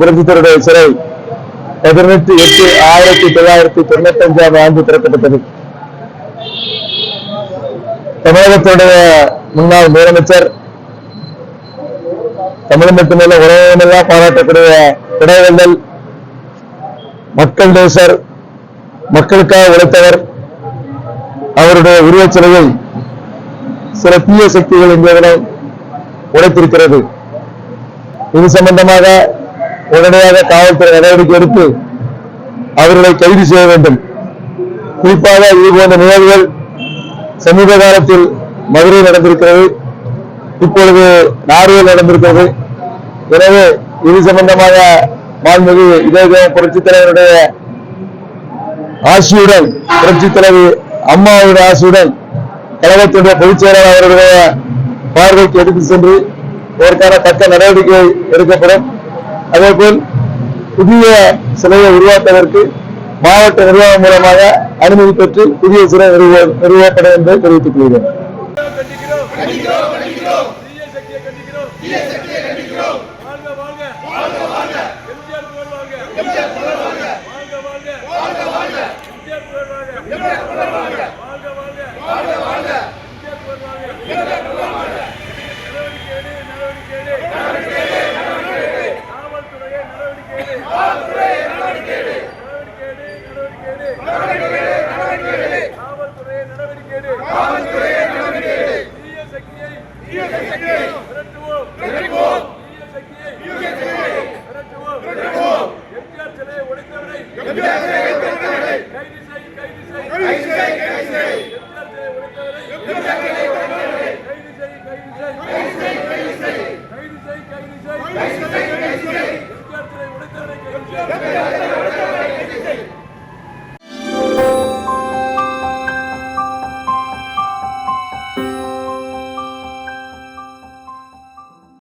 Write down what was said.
புரட்சித்தருடைய சிறை 18/8/1995 ஆண்டு திறக்கப்பட்டது. தமிழகத்துடைய முன்னாள் முதலமைச்சர், தமிழ் மட்டுமல்ல உலகமெல்லாம் பாராட்டக்கூடிய இடைவெள்ளல், மக்கள் நேசர், மக்களுக்காக உழைத்தவர், அவருடைய உருவச்சிலையை சில தீய சக்திகள் எங்களிடம் உடைத்திருக்கிறது. இது சம்பந்தமாக உடனடியாக காவல்துறை நடவடிக்கை எடுத்து அவர்களை கைது செய்ய வேண்டும். குறிப்பாக இது போன்ற நிகழ்வுகள் சமீப காலத்தில் மதுரை நடந்திருக்கிறது, இப்பொழுது நார்வேல் நடந்திருக்கிறது. எனவே இது சம்பந்தமாக மாண்புமிகு இதய புரட்சித் தலைவருடைய ஆசியுடன், புரட்சித் தலைவர் அம்மாவுடைய ஆசியுடன் கழகத்துடைய பொதுச் செயலாளர் அவருடைய பார்வைக்கு எடுத்து சென்று இதற்கான தக்க நடவடிக்கை எடுக்கப்படும். அதேபோல் புதிய சிலையை உருவாக்குவதற்கு மாவட்ட நிர்வாகம் மூலமாக அனுமதி பெற்று புதிய சிலை நிறுவப்படும் என்று தெரிவித்துக் கொள்கிறேன். கைது